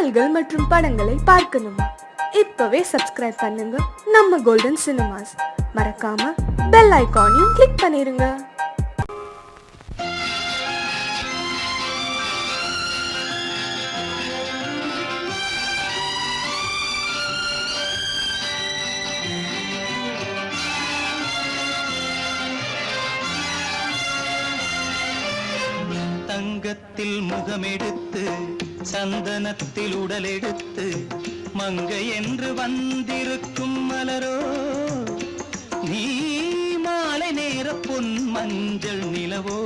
பாடல்கள் மற்றும் படங்களை பார்க்கணுமா? இப்பவே சப்ஸ்கிரைப் பண்ணுங்க நம்ம கோல்டன் சினிமாஸ். மறக்காம பெல் ஐகானையும் கிளிக் பண்ணிருங்க. தங்கத்தில் முகமெடுத்து சந்தனத்தில் உடலெடுத்து மங்கை என்று வந்திருக்கும் மலரோ, நீ மாலை நேர பொன் மஞ்சள் நிலவோ.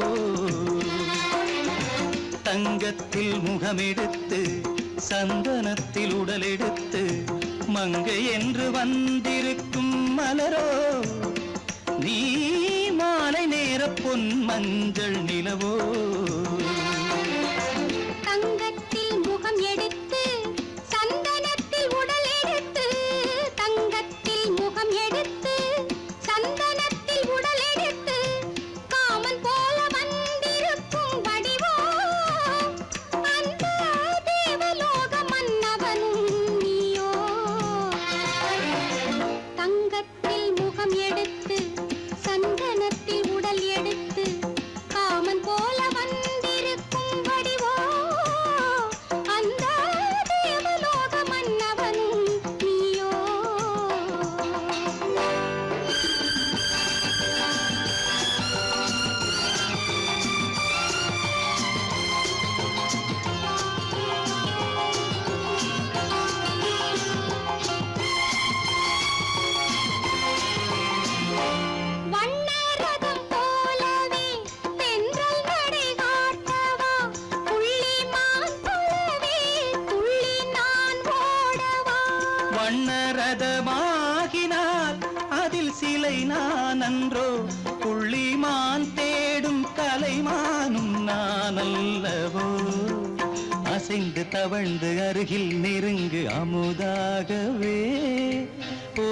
தங்கத்தில் முகமெடுத்து சந்தனத்தில் உடலெடுத்து மங்கை என்று வந்திருக்கும் மலரோ, நீ மாலை நேர பொன் மஞ்சள் நிலவோ. தங்கத்தில் முகம் எடுத்து சந்தனத்தில் உடல் எடுத்து, தங்கத்தில் முகம் எடுத்து சந்தனத்தில் உடல் எடுத்து காமன் போல வந்திருக்கும் வடிவோ, அந்த தேவலோக மன்னவனும் நீயோ. தங்கத்தில் முகம் எடுத்து சந்தனத்தில் உடல் எடுத்து காமன் போல வந்திருக்கும் வடிவோ, அந்த தேவலோக மன்னவனும் நீயோ. வண்ணரதம் போலவே தென்றல் நடை காட்டவா, புள்ளிமான் போலவே துள்ளி நான் ஓடவா. வண்ணரதமாகினால் அதில் சிலை நான் அன்றோ, புள்ளிமான் தேடும் கலைமானும் நான் அல்லவோ. அசைந்து தவழ்ந்து அருகில் நெருங்கு அமுதாகவே. ஓ,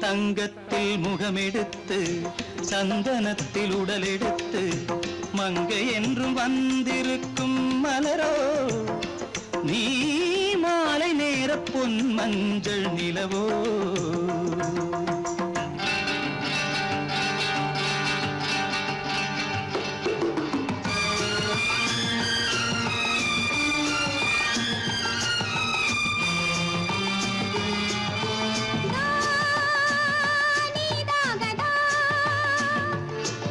தங்கத்தில் முகமெடுத்து சந்தனத்தில் உடலெடுத்து மங்கை என்றும் வந்திருக்கும் மலரோ, நீ மாலை நேர பொன் மஞ்சள் நிலவோ. நீதாகதா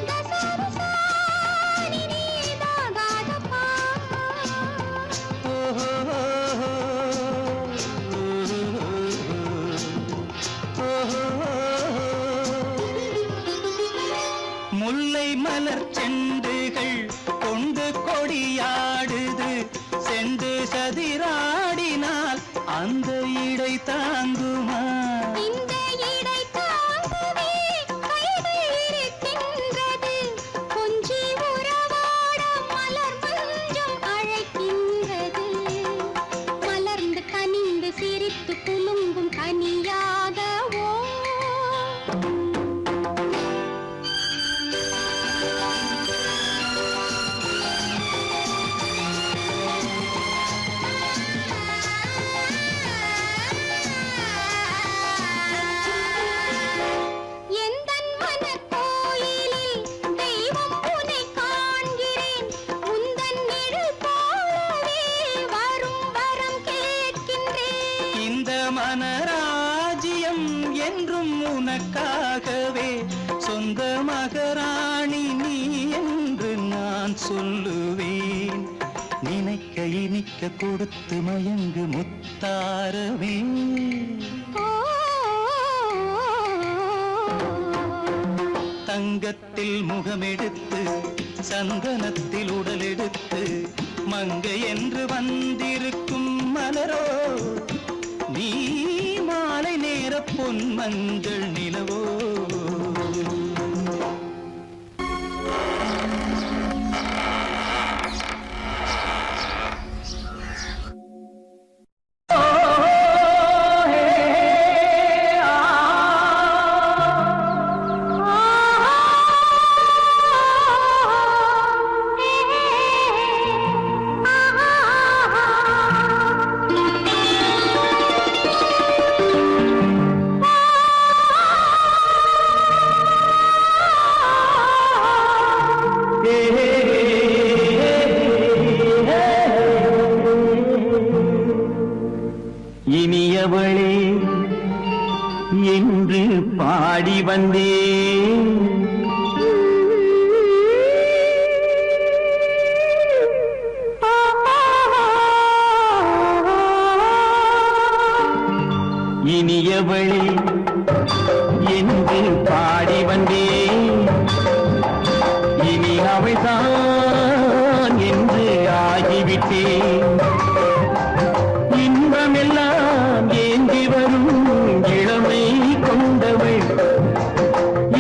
தசரசா நீதாகதப்பா. முல்லை மலர் செண்டுகள் கொண்டு கொடியாடுது, செண்டு சதிராடினால் அந்த இடை தாங்குமா? இந்த இடை தாங்கவே கைகள் இருக்கின்றது, கொஞ்சி உறவாட மலர் மஞ்சம் அழைக்கின்றது. மலர்ந்து கனிந்து சிரித்து குலுங்கும் கனியாகவோ. எந்தன் மனக்கோயிலில் தெய்வம் உன்னை காண்கிறேன், உந்தன் நிழல் போலவே வரும் வரம் கேட்கின்றேன். இந்த மனராஜ்யம் என்றும் உனக்காகவே, சொந்த மகராணி நீ என்று நான் சொல்லுவேன். நினைக்க இனிக்க கொடுத்து மயங்கு முத்தாரவே. ஓ, தங்கத்தில் முகமெடுத்து சந்தனத்தில் உடலெடுத்து மங்கை என்று வந்திருக்கும் மலரோ, நீ மாலை நேர பொன் மஞ்சள் நிலவோ. ஆ வந்தேன். இனியவளே என்று பாடி வந்தேன். இனி அவள்தான் என்று ஆகிவிட்டேன். இன்பமெல்லாம் ஏந்தி வரும் இளமை கொண்டவள்.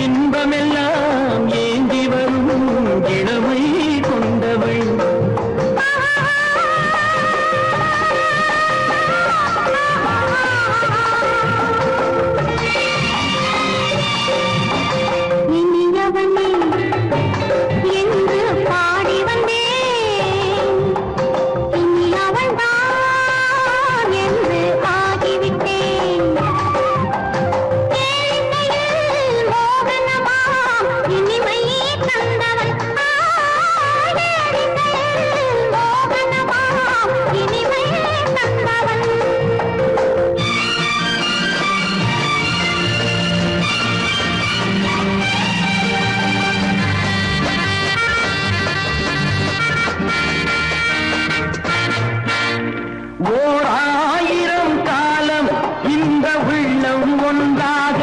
இன்பமெல்லாம் ஏந்தி வரும் இளமை கொண்டவள். இனியவனே என்று பாடி வந்தேன். இனி அவள்தான் என்று ஆகிவிட்டேன். கேளிக்கையில் மோகனமாம் இனிமை தந்தவன். கேளிக்கையில் மோகனமாம் இனிமை தந்தவன். ஓர் ஆயிரம் காலம் இந்த உள்ளம் ஒன்றாக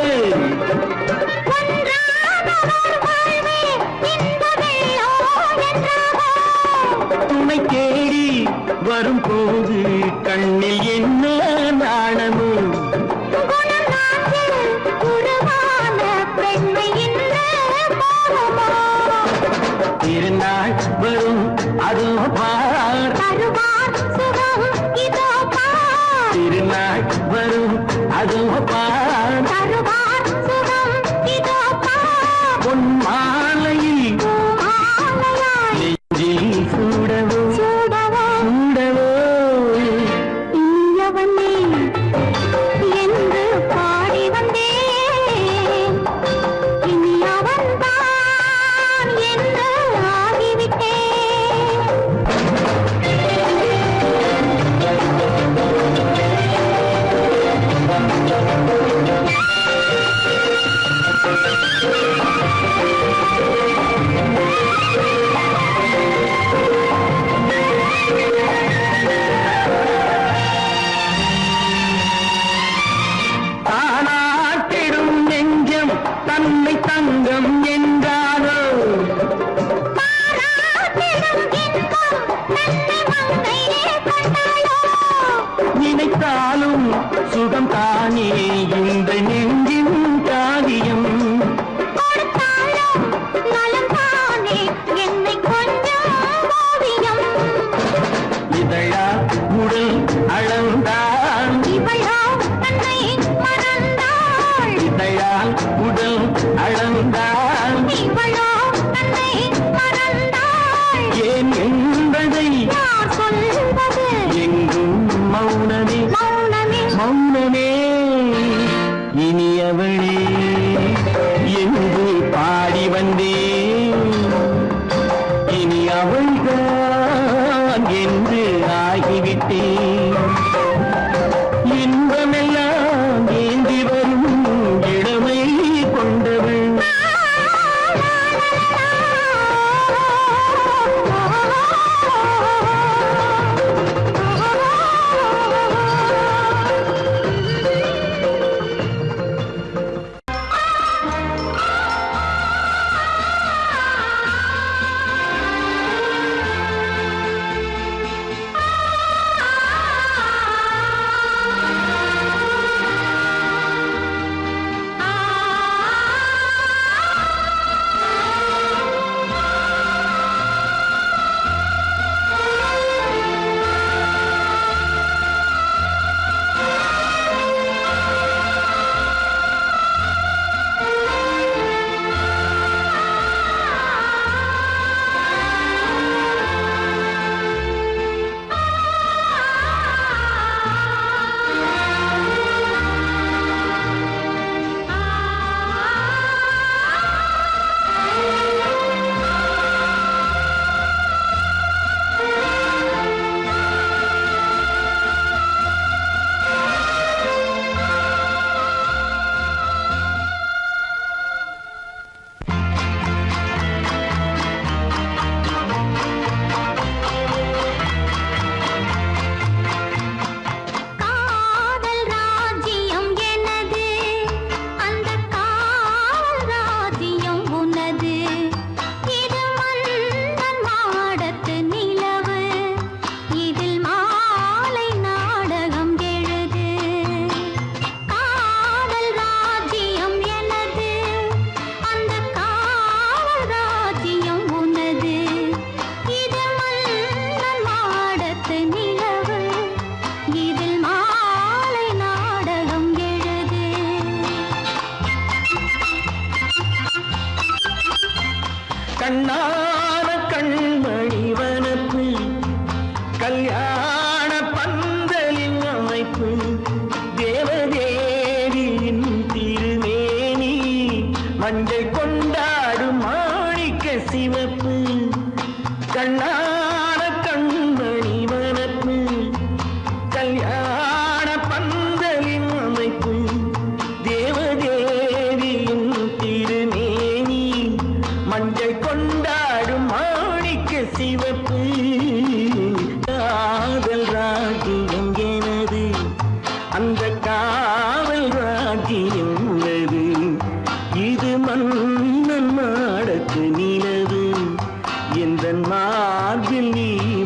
துணை தேடி வரும் போது கண்ணில் என்ன நாணமும். திருநாள் வரும் அதோ பார். திருநாள் வரும் அதோ பார். பொன் மாலையில் நெஞ்சில் சூடவோ சூடவோ. என்று பாடி வந்தேன். இனி அவன்தான் என்று ஆகிவிட்டேன்.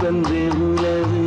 வந்து உறவு.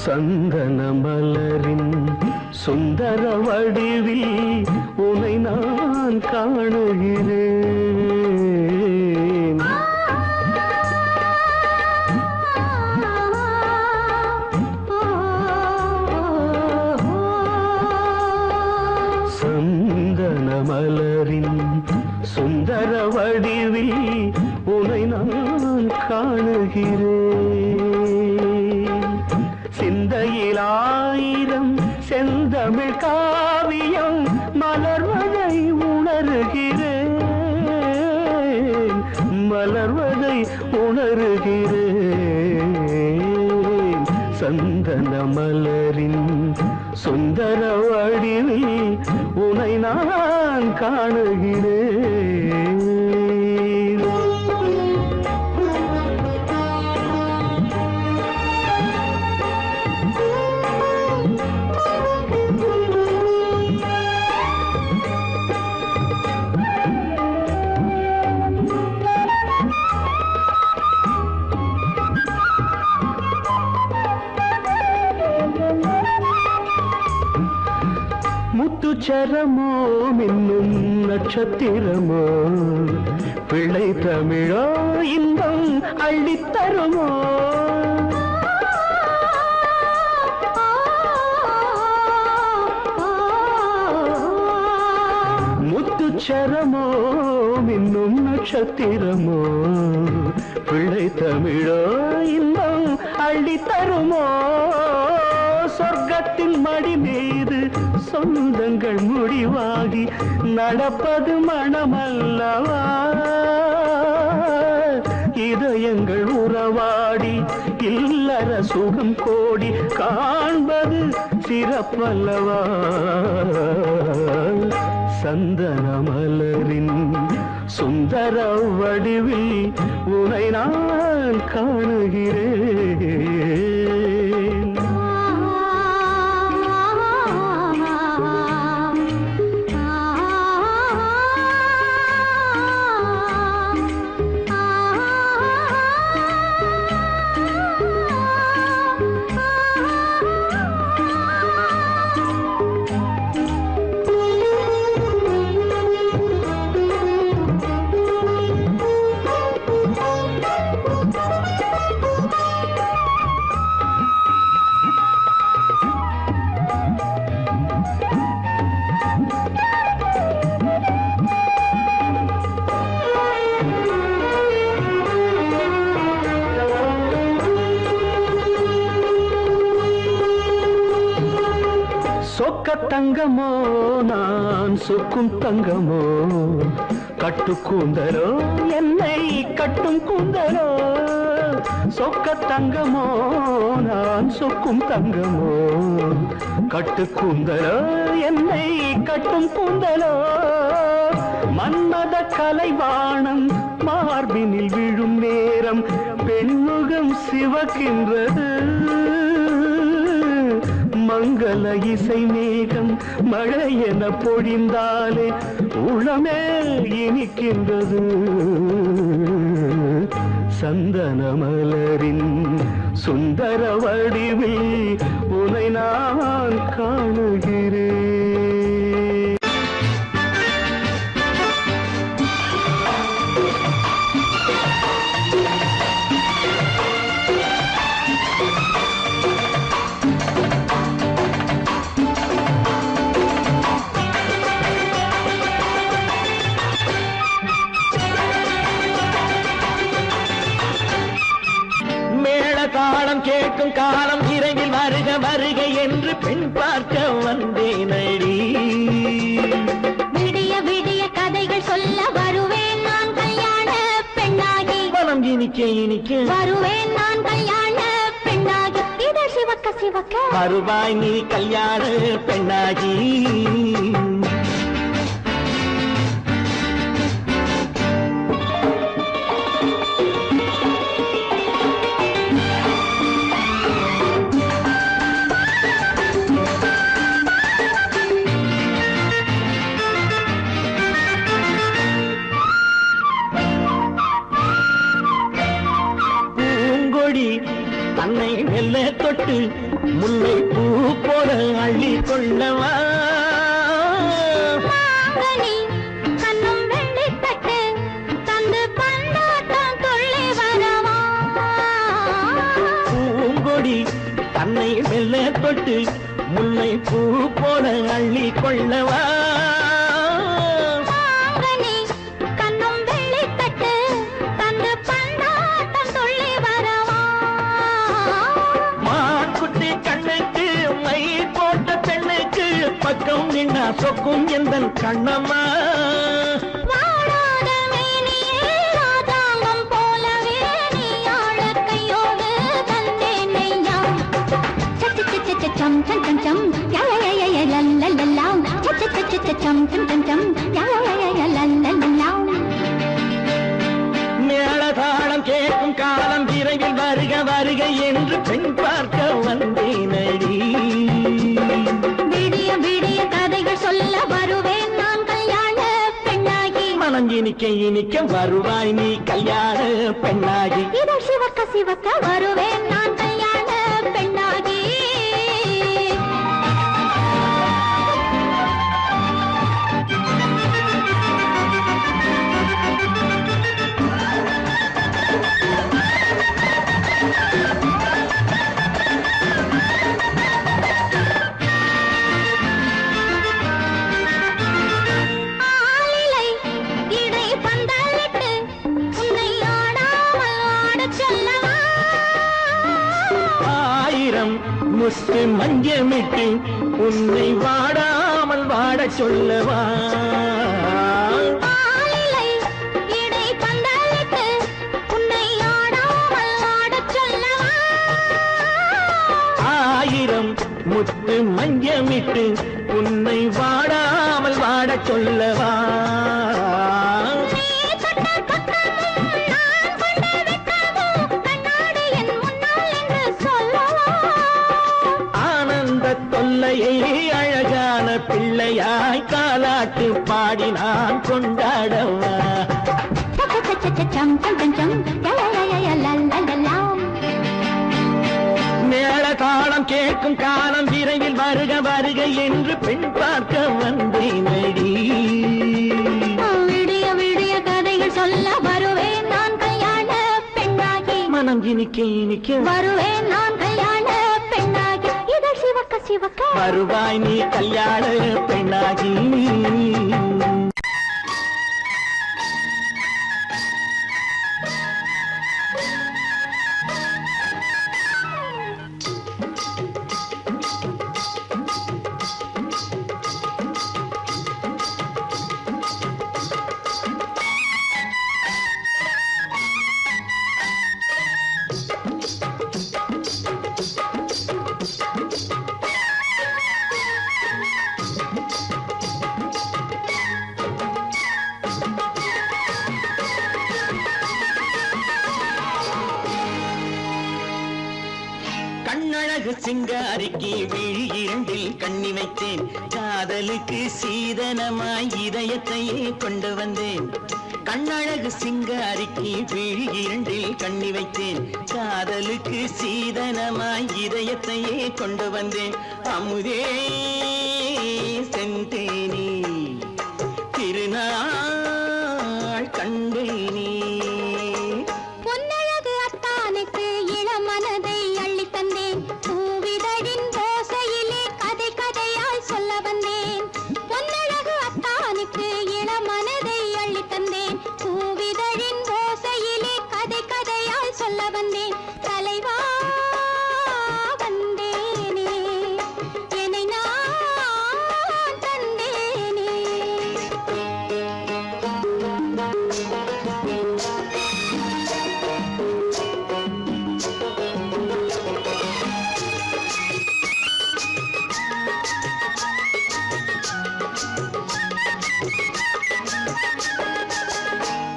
சந்தன மலரின் சுந்தர வடிவில் உனை நான் காணுகிறேன். சந்தன மலரின் சுந்தர வடிவில் உனை நான் காணுகிறேன். சிந்தையில் ஆயிரம் செந்தமிழ் காவியம் மலர்வதை உணர்கிறேன், மலர்வதை உணர்கிறேன். சந்தன மலரின் சுந்தர வடிவில் உனை நான் காணுகிறேன். முத்துச்சரமோ மின்னும் நட்சத்திரமோ பிள்ளை தமிழோ இன்பம் அள்ளித்தருமோ. முத்துச்சரமோ மின்னும் நட்சத்திரமோ பிள்ளை தமிழோ இன்பம் அள்ளித்தருமோ. சொர்க்கத்தின் மடி மீது சொந்தங்கள் முடிவாகி நடப்பது மனமல்லவா இதயங்கள் உறவாடி இல்லற சுகம் கோடி காண்பது சிறப்பல்லவா சந்தன மலரின் சுந்தர வடிவில் உனை நான் காணுகிறேன் சொக்க தங்கமோ நான் சொக்கும் தங்கமோ கட்டு கூந்தலோ என்னை கட்டும் கூந்தலோ சொக்க தங்கமோ நான் சொக்கும் தங்கமோ கட்டு கூந்தலோ என்னை கட்டும் கூந்தலோ மன்மத கலைவாணம் மார்பினில் விழும் நேரம் பெண்முகம் சிவக்கின்றது மங்கள இசை மேகம் மழை என பொழிந்தாலே உளமே இனிக்கின்றது சந்தன மலரின் சுந்தர வடிவில் உனை நான் காணுகிறேன் தாளம் கேட்கும் காலம் விரைவில் வருக வருக என்று பெண் பார்க்க வந்தேனடி விடிய விடிய கதைகள் சொல்ல வருவேன் நான் கல்யாண பெண்ணாகி மனம் இனிக்க இனிக்க வருவேன் நான் கல்யாண பெண்ணாகி இதழ் சிவக்க சிவக்க வருவாய் நீ கல்யாண பெண்ணாகி தன்னை மெல்ல தொட்டு முல்லை பூ போல அள்ளி கொள்ளவா கண்ணும் வெள்ளி தட்டு தந்து பந்தாட்டம் துள்ளி வரவா பூங்கொடி தன்னை மெல்ல தொட்டு முல்லை பூ போல அள்ளி கொள்ளவா பக்கம் நின்னா சொக்கும் எந்தன் கண்ணம்மா வாழாத மேனியே ராஜாங்கம் போலவே நீ ஆழ கையோடு தந்தேனையா சம் சம் சம் சம் யா யா யா யா லல்லல்லா சம் சம் சம் சம் யா யா யா லல்லல்லா மேளதாளம் கேட்கும் காலம் விரைவில் வருக வருக என்று பெண் பார்க்க வந்தேனடி விடிய விடிய கதைகள் சொல்ல வருவேன் நான் கல்யாண பெண்ணாகி மனம் இனிக்க இனிக்க வருவாய் நீ கல்யாண பெண்ணாகி இதழ் சிவக்க சிவக்க வருவேன் நான் கல்யாண பெண்ணாகி முத்து மஞ்சமிட்டு உன்னை வாடா வாடச் சொல்லவா ஆளிலை இடை பந்தலிட்டு உன்னை ஆடாமல் ஆடச் சொல்லவா ஆயிரம் முத்து மஞ்சமிட்டு உன்னை வாடாமல் வாடச் சொல்லவா நீ தொட்ட பக்கமும் நான் கொண்ட வெட்கமும் கண்ணாடி என் முன்னால் என்று சொல்லவா ஆனந்த தொல்லையை அழகான பிள்ளையாய் காலாட்டு பாடி நான் கொண்டாடவா சம் சம் சம் சம் லலலலலலலலலாம் மேள தாளம் கேட்கும் காலம் விரைவில் வருக வருக என்று பெண் பார்க்க வந்தேனடி விடிய விடிய கதைகள் சொல்ல வருவேன் நான் கல்யாண பெண்ணாகி மனம் இனிக்க இனிக்க வருவேன் நான் கல்யாண பெண்ணாகி இதழ் சிவக்க சிவக்க வருவாய் நீ கல்யாண பெண்ணாகி கண்ணழகு சிங்காரிக்கு விழி இரண்டில் கண்ணி வைத்தேன் காதலுக்கு சீதனமாய் இதயத்தையே கொண்டு வந்தேன் கண்ணழகு சிங்காரிக்கு விழி இரண்டில் கண்ணி வைத்தேன் காதலுக்கு சீதனமாய் இதயத்தையே கொண்டு வந்தேன் அமுதே செந்தேனே திருநாள் கண்டேனே பொன்னழகு அத்தானுக்கு இளமனதை அள்ளி தந்தேன் பூவிதழின் ஓசையிலே கதை கதையாய் சொல்ல வந்தேன் பொன்னழகு அத்தானுக்கு இளமனதை அள்ளி தந்தேன் பூவிதழின் ஓசையிலே கதை கதையாய் சொல்ல வந்தேன் தலைவா வந்தேனே என்னை நான் தந்தேனே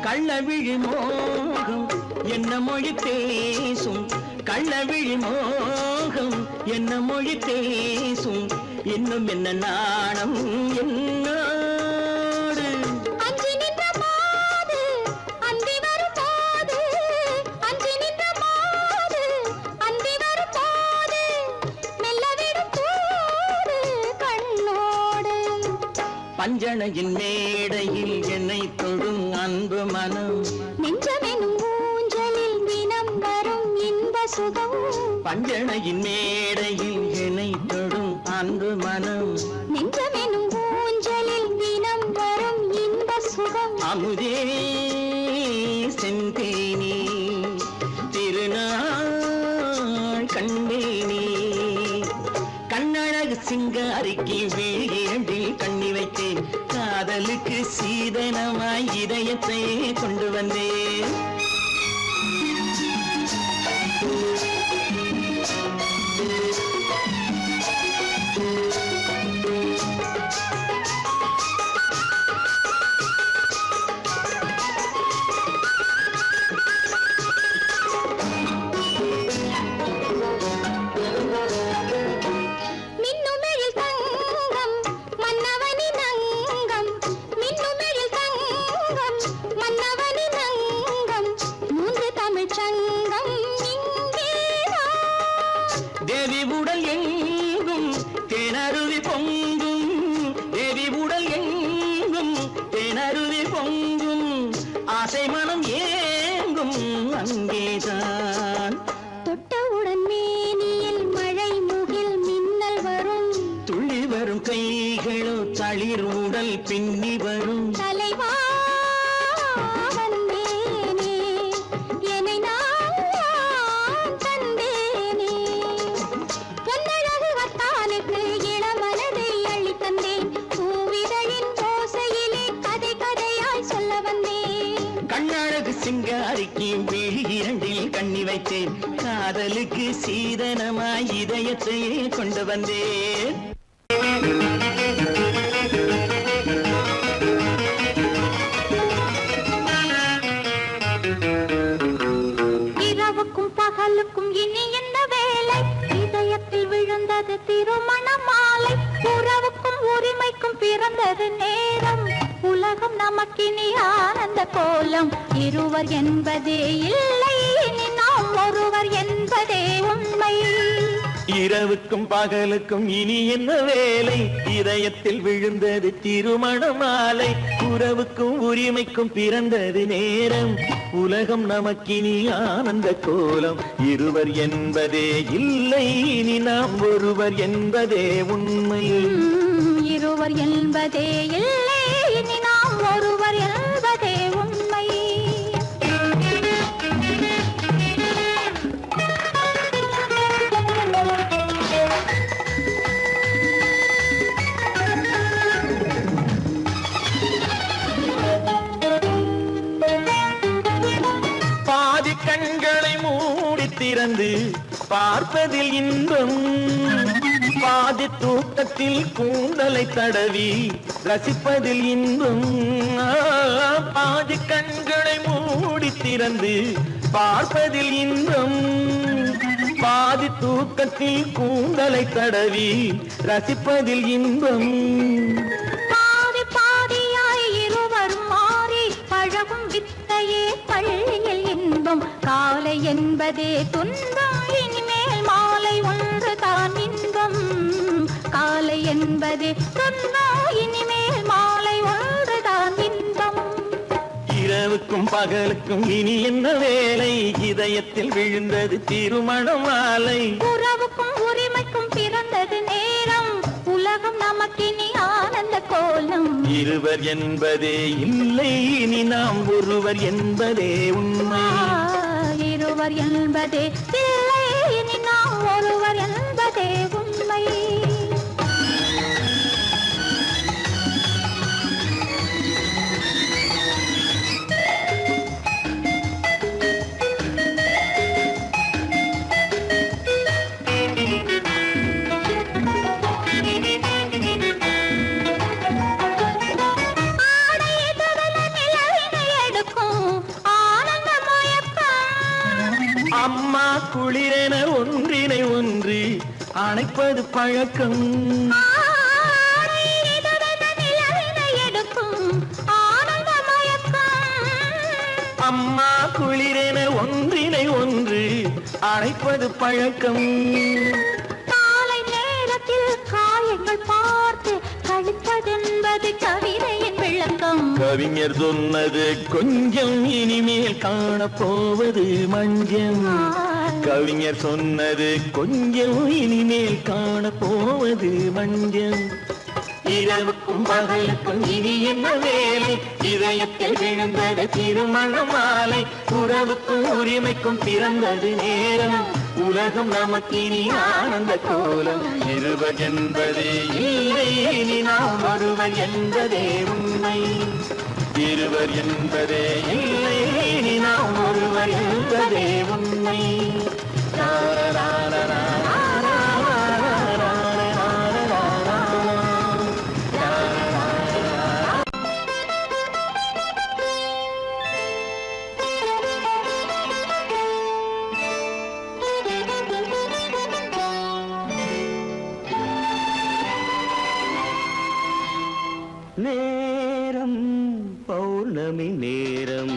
கள்ளவிழி மோகம் என்ன மொழி பேசும் கள்ளவிழி மோகம் என்ன மொழி பேசும் இன்னும் என்ன நாணம் என்னோடு அஞ்சி நின்ற மாது அந்தி வரும் போது அஞ்சி நின்ற மாது அந்தி வரும் போது மெல்ல விடும் தூது கண்ணோடு பஞ்சணையின் மேடையில் என்னை தொடும் அன்பு மனம் நெஞ்சமெனும் ஊஞ்சலில் தினம் வரும் இன்ப சுகம் பஞ்சணையின் மேடையில் என்னை தொடும் அன்பு மனம் நெஞ்சமெனும் ஊஞ்சலில் தினம் வரும் இன்ப சுகம் அமுதே செந்தேனே திருநாள் கண்டேனே கண்ணழகு சிங்காரிக்கு விழி இரண்டில் கண்ணி வைத்தேன் காதலுக்கு சீதனமாய் இதயத்தை கொண்டு வந்தேன் மின்னுமெழில் தங்கம் மன்னவனின் அங்கம் மின்னுமெழில் தங்கம் மன்னவனின் அங்கம் மூன்று தமிழ்ச் சங்கம் இங்கேதான் தேவி உடல் எங்கும் தேனருவி பொங்கும் தேவி உடல் எங்கும் தேனருவி பொங்கும் ஆசை மனம் ஏங்கும் அங்கேதான் தொட்டவுடன் மேனியில் மழை முகில் மின்னல் வரும் துள்ளி வரும் கைகளோ தளிர் உடல் பின்னி வரும் தலைவா வந்தேனே என்னை நான் தந்தேனே பொன்னழகு வத்தானுக்கு இளமனதை அள்ளி தந்தேன் பூவி சிங்காரிக்கு விழி இரண்டில் கண்ணி வைத்தேன் காதலுக்கு சீதனமாய் இதயத்தையே கொண்டு வந்தேன் இரவுக்கும் பகலுக்கும் இனி என்ன வேலை இதயத்தில் விழுந்தது திருமண மாலை உறவுக்கும் உரிமைக்கும் பிறந்தது நேரம் உலகம் நமக்கினி ஆனந்த கோலம் இருவர் என்பதே இல்லை இனி நாம் ஒருவர் என்பதே உண்மை இரவுக்கும் பகலுக்கும் இனி என்ன வேலை இதயத்தில் விழுந்தது திருமண மாலை உறவுக்கும் உரிமைக்கும் பிறந்தது நேரம் உலகம் நமக்கினி ஆனந்த கோலம் இருவர் என்பதே இல்லை இனி நாம் ஒருவர் என்பதே உண்மை இருவர் என்பதே இல்லை இனி நாம் ஒருவர் என்பதே உண்மை பாதி கண்களை மூடி திறந்து பார்ப்பதில் இன்பம் பாதி தூக்கத்தில் கூந்தலை தடவி ரசிப்பதில் இன்பம் பாதி கண்களை மூடி திறந்து பார்ப்பதில் இன்பம் பாதி தூக்கத்தில் கூந்தலை தடவி ரசிப்பதில் இன்பம் பாதி பாதியாய் இருவர் மாறி பழகும் வித்தையே பள்ளியில் இன்பம் காலை என்பதே துன்பம் இனிமேல் மாலை ஒன்று தான் இன்பம் காலை என்பதே துன்பம் இனிமேல் மாலை ஒன்று தான் இன்பம் இரவுக்கும் பகலுக்கும் இனி என்ன வேலை இதயத்தில் விழுந்தது திருமண மாலை உறவுக்கும் உரிமைக்கும் பிறந்தது நேரம் உலகம் நமக்கினி ஆனந்த கோலம் இருவர் என்பதே இல்லை இனி நாம் ஒருவர் என்பதே உண்மை இருவர் என்பதே இல்லை இனி நாம் ஒருவர் என்பதே உண்மை அம்மா குளிரென ஒன்றினை ஒன்று அணைப்பது பழக்கம் அம்மா குளிரென ஒன்றினை ஒன்று அணைப்பது பழக்கம் காலை நேரத்தில் காயங்கள் பார்த்து கழிப்பதென்பது கவிதையின் விளக்கம் கவிஞர் சொன்னது கொஞ்சம் இனிமேல் காணப்போவது மஞ்சம் கவிஞர் சொன்னது கொஞ்சம் இனிமேல் காணப்போவது மஞ்சம் இரவுக்கும் பகலுக்கும் இனி என்ன வேலை இதயத்தில் விழுந்தது திருமண மாலை உறவுக்கும் உரிமைக்கும் பிறந்தது நேரம் உலகம் நமக்கினி ஆனந்த கோலம் இருவர் என்பதே இல்லை இனி நாம் ஒருவர் என்பதே உண்மை இருவர் என்பதே இல்லை இனி நாம் ஒருவர் என்பதே உண்மை நேரம் பௌர்ணமி நேரம்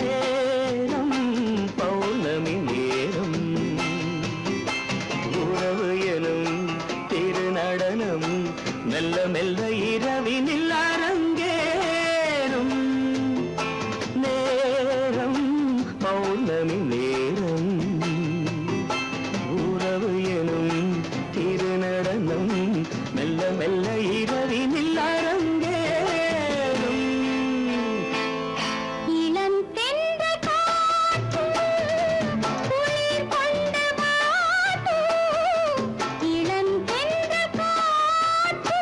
நேரம் பௌர்ணமி நேரம் உறவு எனும் திருநடனம் மெல்ல மெல்ல இரவினில் அரங்கேறும் நேரம் பௌர்ணமி நேரம் உறவு எனும் திருநடனம் மெல்ல மெல்ல இரவினில் அரங்கேறும் இளம் தென்றல் காற்று குளிர் கொண்ட வாட்டு இளம் தென்றல் காற்று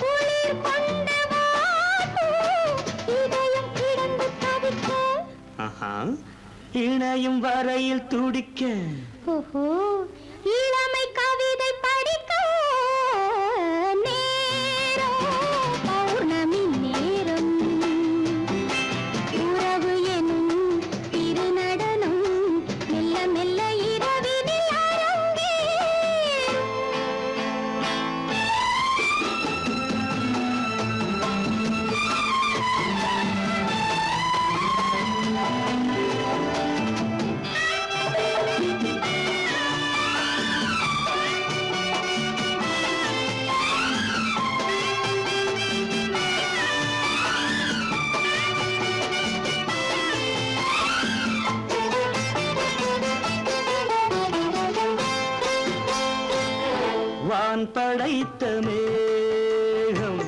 குளிர் கொண்ட இணையும் வரையில் துடிக்க ஓஹோ இளமை கவிதை படிக்க நேரம் பௌர்ணமி நேரம் உறவு எனும் திருநடனம் மெல்ல மெல்ல இரவினில் அரங்கேறும். வான் படைத்த மேகம்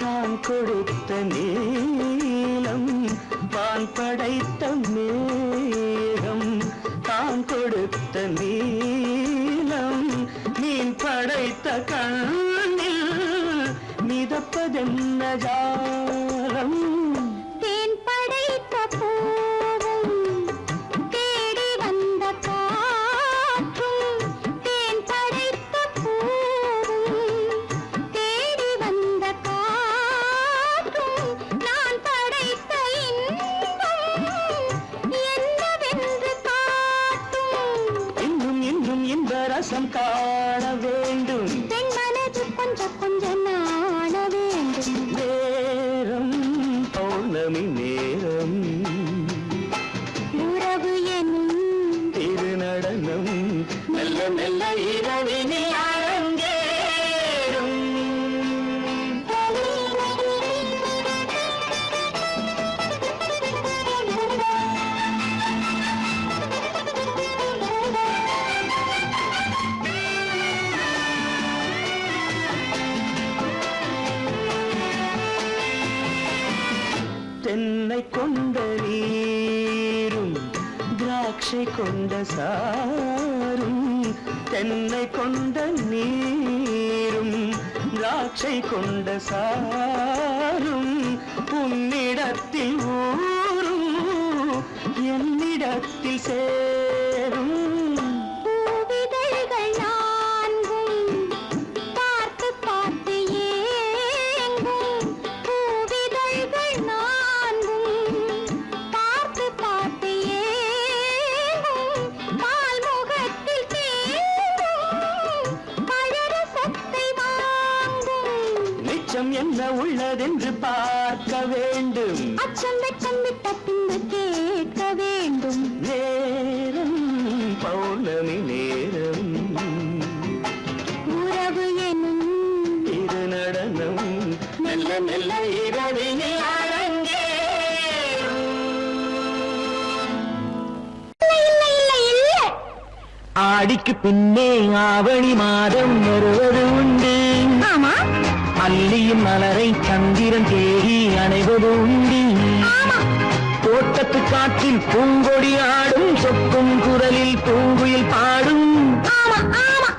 தான் கொடுத்த நீலம் வான் படைத்த மேகம் தான் கொடுத்த நீலம் மீன் படைத்த கண்ணில் மிதப்பதென்ன ஜாலம் தேன் படைத்த பூவும் தேடி வந்த காற்றும் தேன் படைத்த பூவும் தேடி வந்த காற்றும் நான் படைத்த இன்பம் என்னவென்று காட்டும். இன்னும் இன்னும் இந்த ரசம் காண வேண்டும் பெண் மனது கொஞ்சம் கொஞ்சம் நாண வேண்டும். நேரம் பௌர்ணமி நேரம் உறவு எனும் திருநடனம் மெல்ல மெல்ல இரவினில் அரங்கேறும். தென்னை கொண்ட நீரும் திராட்சை கொண்ட சாரும் தென்னை கொண்ட நீரும் திராட்சை கொண்ட சாரும் உன்னிடத்தில் ஊரும் என்னிடத்தில் சேரும் பூவிதழ்கள் நான்கும் பார்த்து பார்த்து ஏங்கும். பூவிதழ்கள் நான்கும் பார்த்து பார்த்து ஏங்கும். பால்முகத்தில் தேங்கும் பழரசத்தை வாங்கும். நிச்சம் என்ன உள்ளதென்று பார்க்க வேண்டும் அச்சம் வெச்சம் விட்ட பின்பு கேட்க வேண்டும். நேரம் பௌர்ணமி நேரம் உறவு எனும் திருநடனம் மெல்ல மெல்ல இரவினில் அரங்கேறும். இல்லை இல்லை இல்லை. ஆடிக்கு பின்னே ஆவணி மாதம் வருவது உண்டு ஆமா அல்லியின் மலரை சந்திரன் தேடி அணைவது உண்டு ஆமா தோட்டத்து காற்றில் பூங்கொடி ஆடும் சொக்கும் குரலில் பூங்குயில் பாடும் ஆமா ஆமா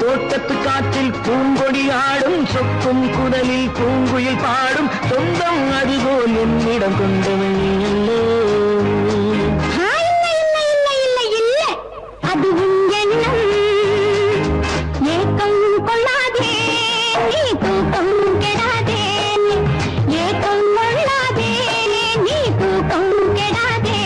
தோட்டத்து காற்றில் பூங்கொடி ஆடும் சொக்கும் குரலில் பூங்குயில் பாடும் சொந்தம் அதுபோல் என்னிடம் கொண்டவள் நீ அல்லோ இல்லை இல்லை இல்லை இல்லை இல்லை. அதுவும் எண்ணம் ஏக்கம் கொள்ளாதே நீ தூக்கம் கெடாதே ஏக்கம் கொள்ளாதே நீ தூக்கம் கெடாதே.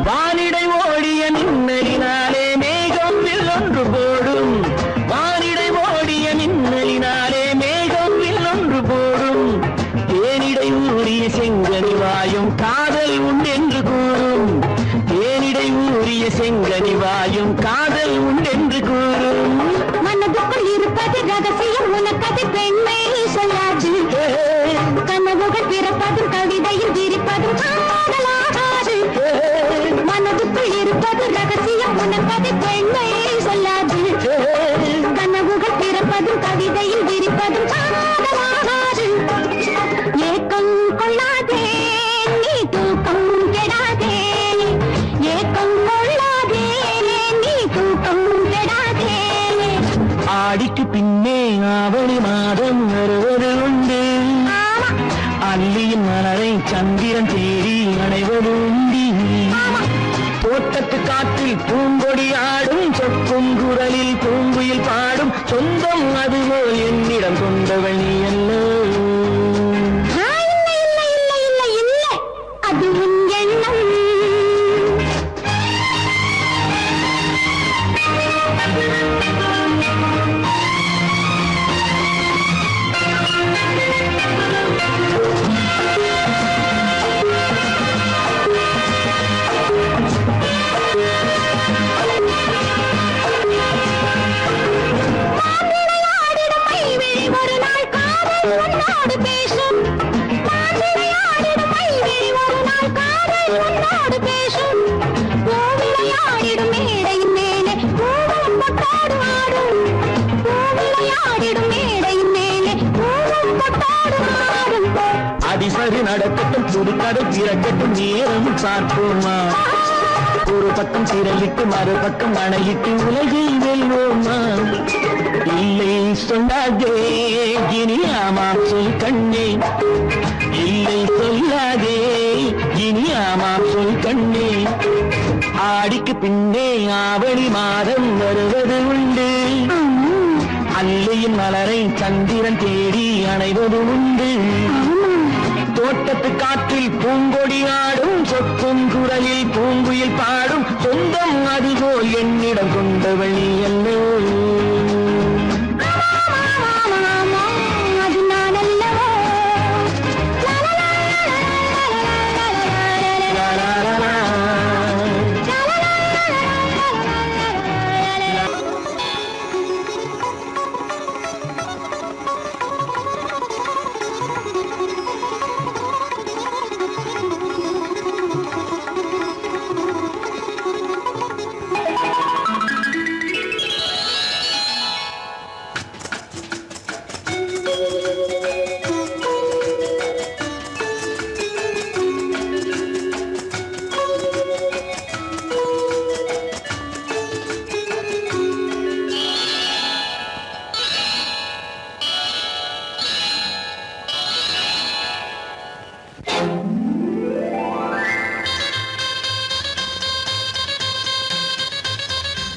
வானிடை ஓடிய மின்னலினாலே மேகம் வில்லொன்று போடும் வானிடை ஓடிய மின்னலினாலே மேகம் வில்லொன்று போடும் தேனிடை ஊறிய செங்கனி வாயும் காதல் உண்டென்று கூறும் தேனிடை ஊறிய செங்கனி வாயும் காதல் உண்டென்று கூறும் மனதுக்குள் இருப்பது ரகசியம் உனக்கது பெண்மை சொல்லாது. கனவுகள் பிறப்பதும் கவிதையில் விரிப்பதும் காதலாகாது. பின்னே ஆவணி மாதம் வருவது உண்டு அல்லியின் மலரை சந்திரன் தேடி அடைவது உண்டி தோட்டத்து காற்றில் பூங்கொடி ஆடும் சொக்கும் குரலில் பூங்குயில் பாடும் சொந்தம் அதுபோல் என்னிடம் கொண்டவள் நீ அல்ல அது உன் எண்ணம் உன்னோடு பேசும் விளையாடிடும் மைவிழி ஒரு நாள் காதல் உன்னோடு பேசும் விளையாடிடும் மேடையின் மேலே பூவும் பொட்டாடு ஆடும் விளையாடிடும் மேடையின் மேலே பூவும் பொட்டாடு ஆடும் அதிசரி நடக்கட்டும் புதுக்கடை பிறக்கட்டும் நேரம் பார்ப்போமா ஒரு பக்கம் திரையிட்டு மறுபக்கம் அணையிட்டு உலகை வெல்வோமா இல்லை சொல்லாதே இனி ஆமாம் சொல் கண்ணே இல்லை சொல்லாதே இனி ஆமாம் சொல் கண்ணே ஆடிக்கு பின்னே ஆவணி மாதம் வருவது உண்டு அல்லையின் மலரை சந்திரன் தேடி அணைவது உண்டு தோட்டத்து காற்றில் பூங்கொடி ஆடும் சொக்கும் குரலில் பூங்குயில் பாடும் சொந்தம் அதுபோல் என்னிடம் கொண்டவள் நீ அல்லோ அது நான் அல்லவோ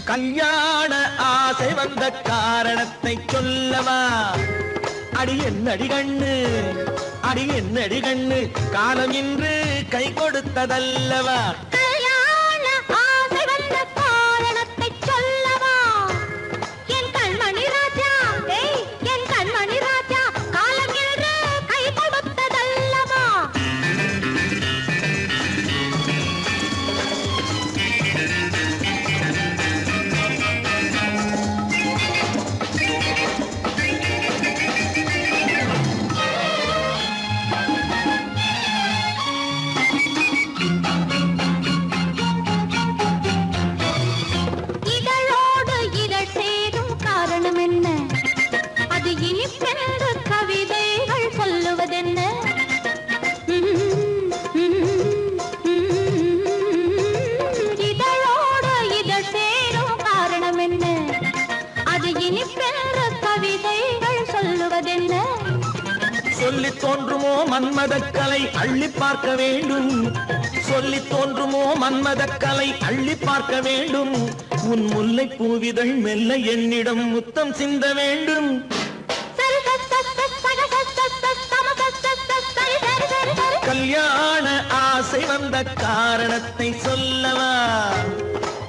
கல்யாண ஆசை வந்த காரணத்தை சொல்லவா அடி என்னடி கண்ணு அடி என்னடி கண்ணு காலம் இன்று கை கொடுத்ததல்லவா கல்யாண ஆசை வந்த காரணத்தை சொல்லவா என் கண்மணி ராஜா என் கண்மணி ராஜா காலம் என்று கை கொடுத்ததல்லவா சொல்லி தோன்றுமோ மன்மதக்கலை அள்ளி பார்க்க வேண்டும் சொல்லி தோன்றுமோ மன்மதக்கலை அள்ளி பார்க்க வேண்டும் உன் முல்லை பூவிதழ் மெல்ல என்னிடம் முத்தம் சிந்த வேண்டும் கல்யாண ஆசை வந்த காரணத்தை சொல்லவா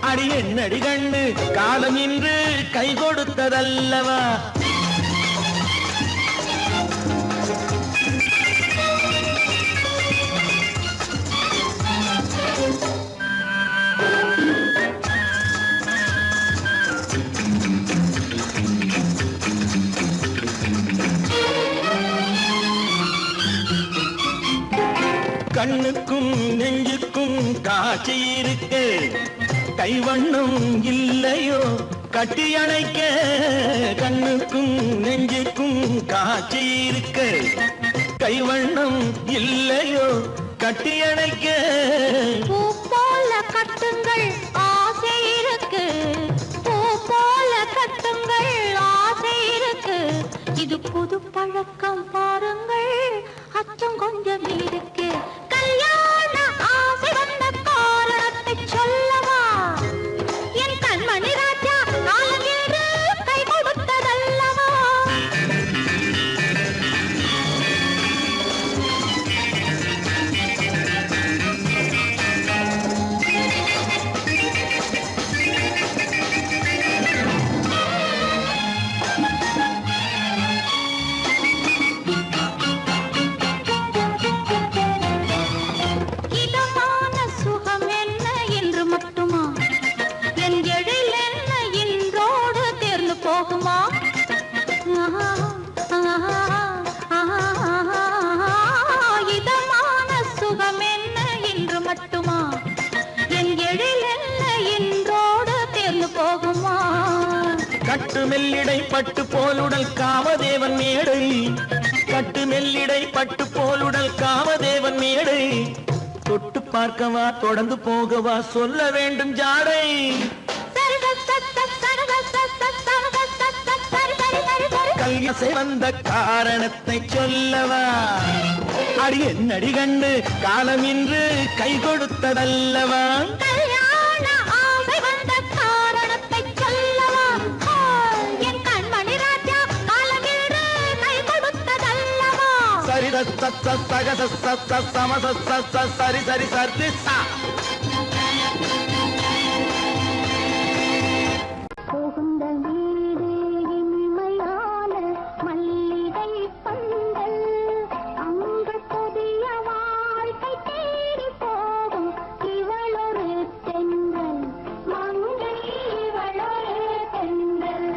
அடி என்னடி கண்ணு காலம் இன்று கை கொடுத்ததல்லவா கண்ணுக்கும் நெஞ்சுக்கும் காட்சி இருக்கு கைவண்ணம் இல்லையோ கட்டி அணைக்க கண்ணுக்கும் நெஞ்சுக்கும் காட்சி இருக்கு கைவண்ணம் இல்லையோ கட்டி அணைக்க பூ போல கட்டுங்கள் ஆசை இருக்கு பூ போல கட்டுங்கள் ஆசை இருக்கு இது புது பழக்கம் பாருங்கள், அச்சம் கொஞ்சம் இருக்கு. கல்யாண ஆசை வந்த காரணத்தை சொல்லவா? என் கண்மணி ராஜா காலங்கேறு கை கொடுத்ததல்லவா? இதமான சுகம் என்ன என்று மட்டுமா? என் எழில் என்ன இன்றோடு தேர்ந்து போகுமா? இதமான சுகம் என்ன என்று மட்டுமா? என் எழில் என்ன இன்றோடு தேர்ந்து போகுமா? கட்டு மெல்லிடை பட்டு போலுடல் காமதேவன் மேடை, கட்டு மெல்லிடை பட்டு போலுடல் காமதேவன் மேடை. தொட்டு பார்க்கவா தொடர்ந்து போகவா சொல்ல வேண்டும் ஜாடை. கல்யாசை வந்த காரணத்தை சொல்லவா? அடி என்னடி கண்டு காலம் இன்று கை கொடுத்ததல்லவா? கல்யாண ஆசை வந்த காரணத்தை சொல்லவா? என் கண்மணி ராஜா காலங்கேறு கை கொடுத்ததல்லவா? சரி சக சம சரி சரி சரி சா. புகுந்த வீடு இனிமையான மல்லிகை பந்தல், அங்கு புதிய வாழ்க்கை தேடி போகும் இவளொரு தென்றல், மங்கை இவளொரு தென்றல்.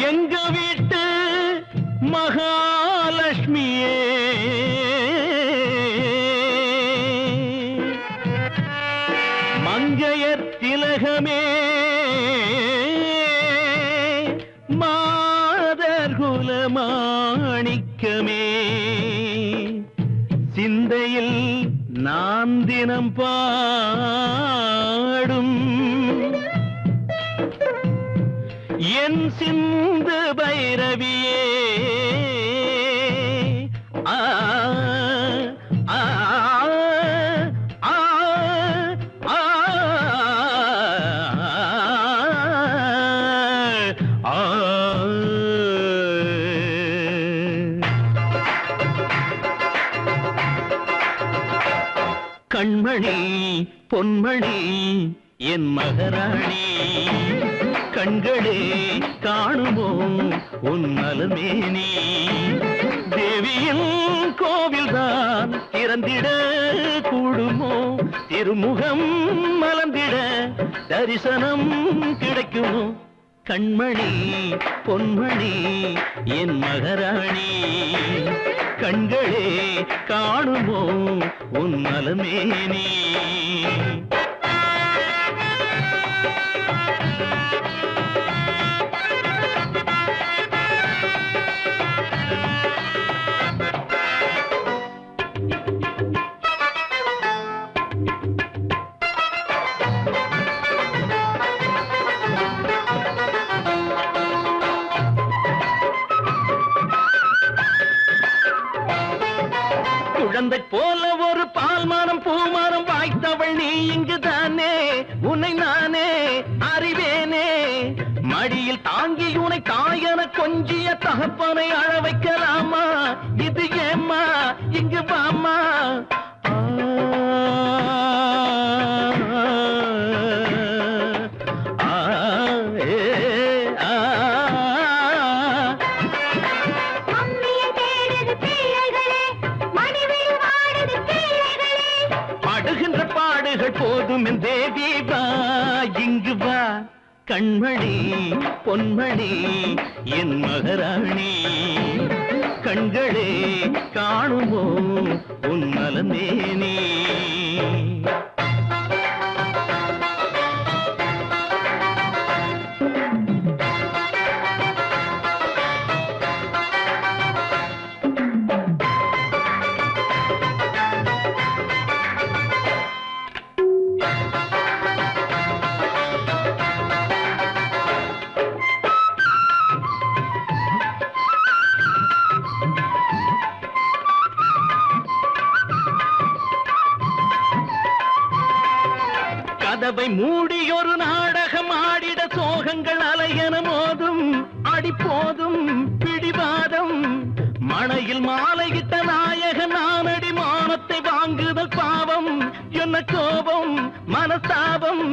எங்க வீட்டு மகாலட்சுமியே, மங்கையர் திலகமே, மாதர் குலமாணிக்கமே, சிந்தையில் நான் தினம் பாடும் என் சிந்து பைரவியே. ஆ ஆ ஆ ஆ ஆ. கண்மணி பொன்மணி என் மகராணி கண்களே காணுமோ உன் நலமேனி தேவியின் கோவில்தான் திறந்திட கூடுமோ திருமுகம் மலர்ந்திட தரிசனம் கிடைக்குமோ கண்மணி பொன்மணி என் மகராணி கண்களே காணுமோ உன் நலமேனி குழந்தை போல ஒரு பால்மானம் பூமானம் வாய்த்தவள் நீ இங்குதானே உன்னை நானே அறிவேனே மடியில் தாங்கி உனை தாயன கொஞ்சிய தகப்பனை அழ வைக்கலாமா இது ஏம்மா இங்கு வாமா போதும் தேவி வா இங்கு வா கண்மணி பொன்மணி என் மகராணி கண்களே காணுமோ உன் நலமேனி கதவை மூடி ஒரு நாடகம் ஆடிட சோகங்கள் அலையன மோதும் அடிப்போதும் பிடிவாதம் மணையில் மாலையிட்ட நாயக நானடி மானத்தை வாங்குதல் பாவம் என்ன கோபம் மனஸ்தாபம்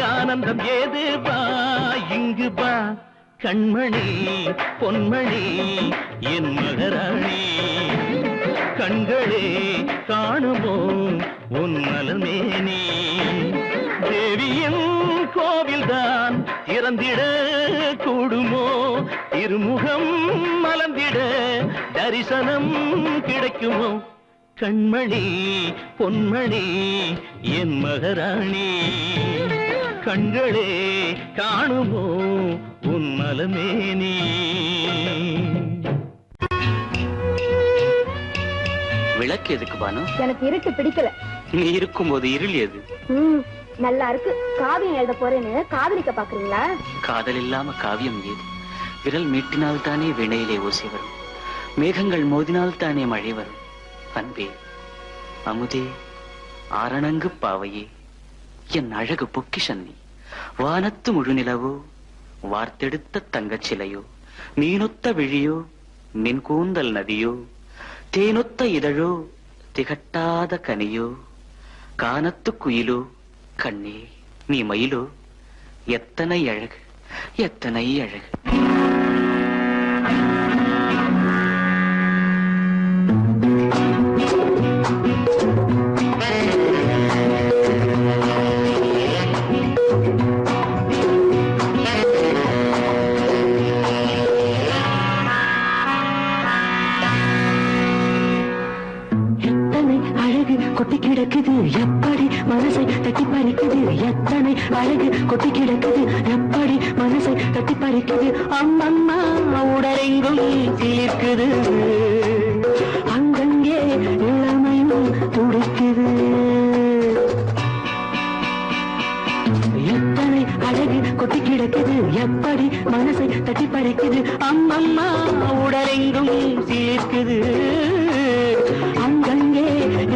ஆனந்தம் ஏது வா இங்கு வா கண்மணி பொன்மணி என் மகராணி கண்களே காணுமோ உன் நலமேனி தேவியின் கோவில்தான் திறந்திட கூடுமோ திருமுகம் மலர்ந்திட தரிசனம் கிடைக்குமோ கண்மணி பொன்மணி என் மகராணி கண்களே காணுமோ உன் நலமேனி விளக்கு எதுக்கு பானு? எனக்கு இருட்டு பிடிக்கல. நீ இருக்கும்போது இருள் எது? நல்லா இருக்கு. காவியம் எழுத போறேன்னு காதலிக்க பாக்குறீங்களா? காதல் இல்லாம காவியம் ஏது? விரல் மீட்டினால் தானே வினையிலே ஓசை வரும், மேகங்கள் மோதினால் தானே மழை வரும். அன்பே அமுதே ஆரணங்கு பாவையே என் அழகு பொக்கிஷன்னி வானத்து முழுநிலவோ வார்த்தெடுத்த தங்கச் சிலையோ நீனொத்த விழியோ நின் கூந்தல் நதியோ தேனொத்த இதழோ திகட்டாத கனியோ கானத்து குயிலோ கண்ணே நீ மயிலோ எத்தனை அழகு எத்தனை அழகு. கொட்டி கிடக்குது எப்படி மனசை தட்டி பறிக்குது, எத்தனை அழகு கொட்டி கிடக்குது எப்படி மனசை தட்டி பறிக்குது. அம்மம்மா உடலெங்கும் தீர்க்குது, அங்கங்கே இளமையும் துடிக்குது. எத்தனை அழகு கொட்டி கிடக்குது எப்படி மனசை தட்டி பறிக்குது. அம்மம்மா உடலெங்கும் தீர்க்குது, அங்கங்கே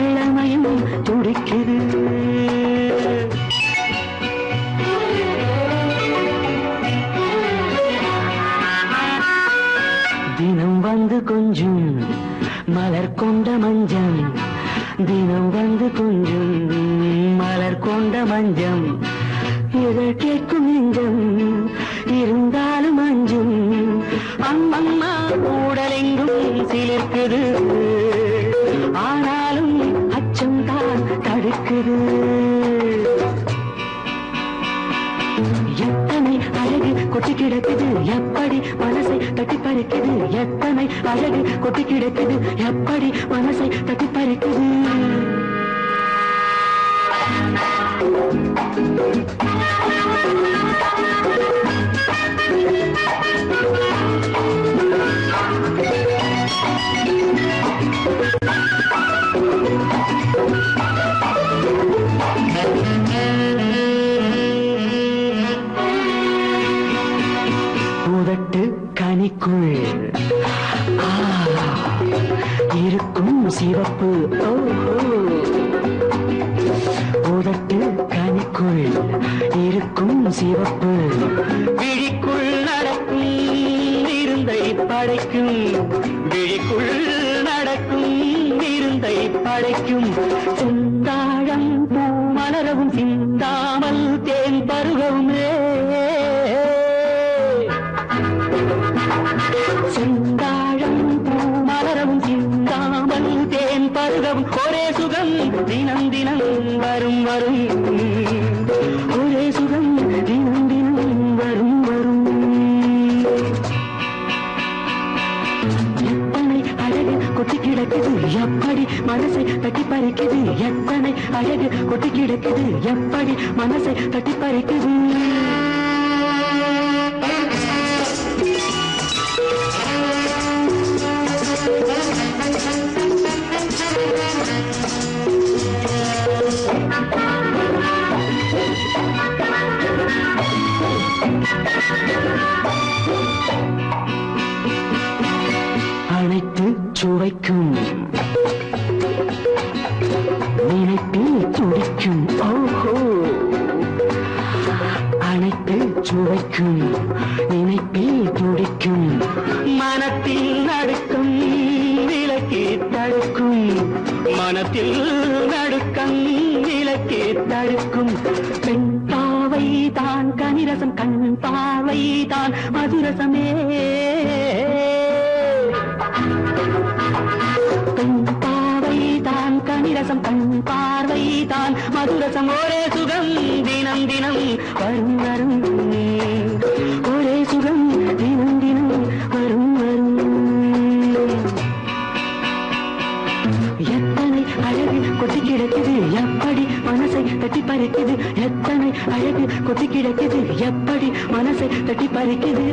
இளமையும் துடிக்குது. தினம் வந்து கொஞ்சம் மலர் கொண்ட மஞ்சம் இதழ் கேட்கும் நெஞ்சம் இருந்தாலும் அஞ்சும் அம்மம்மா உடலெங்கும் சிலிர்க்குது ஆனாலும் அச்சம் தான் தடுக்குது எத்தனை அழகு கொட்டி கிடக்குது எப்படி மனசை தட்டி பறிக்குது எத்தனை அழகு கொட்டி கிடக்குது எப்படி மனசை தட்டி பறிக்குது உதட்டு கனிக்குள் இருக்கும் சிவப்பு உதட்டு கனிக்குள் இருக்கும் சிவப்பு விழிக்குள் நடக்கும் இருந்தை படைக்கும் விழிக்குள் நடக்கும் இருந்தை படைக்கும் செந்தாழம் பூ மலரவும் சிந்தாமல் தேன் பருகவும் செந்தாழம் பூ மலரவும் சிந்தாமல் தேன் பருகவும் ஒரே சுகம் தினம் தினம் வரும் வரும் ஒரே சுகம் தினம் தினம் வரும் வரும் எத்தனை அழகு கொட்டி கிடக்குது எப்படி மனசை தட்டி பறிக்குது எத்தனை அழகு கொட்டி கிடக்குது எப்படி மனசை தட்டி பறிக்குது அனைத்து சுவைக்கும் நினைப்பில் துடிக்கும் ஓஹோ அனைத்து சுவைக்கும் நினைப்பில் துடிக்கும் மனத்தில் நடுக்கும் விலக்கி தடுக்கும் மனத்தில் நடுக்கம் விலக்கி தடுக்கும் பெண் பாவை தான் கனிரசம் கண் பாவை தான் மதுரசமே பெண் பாவை தான் கனிரசம் கண் பார்வை தான் மதுரசம் ஒரே சுகம் தினம் தினம் வரும் வரும் ஒரே சுகம் தினம் தினம் வரும் வரும் எத்தனை அழகு கொட்டி கிடக்குது எப்படி மனசை தட்டி பறிக்குது எத்தனை அழகு கொட்டி கிடக்குது எப்படி மனசை தட்டி பறிக்குது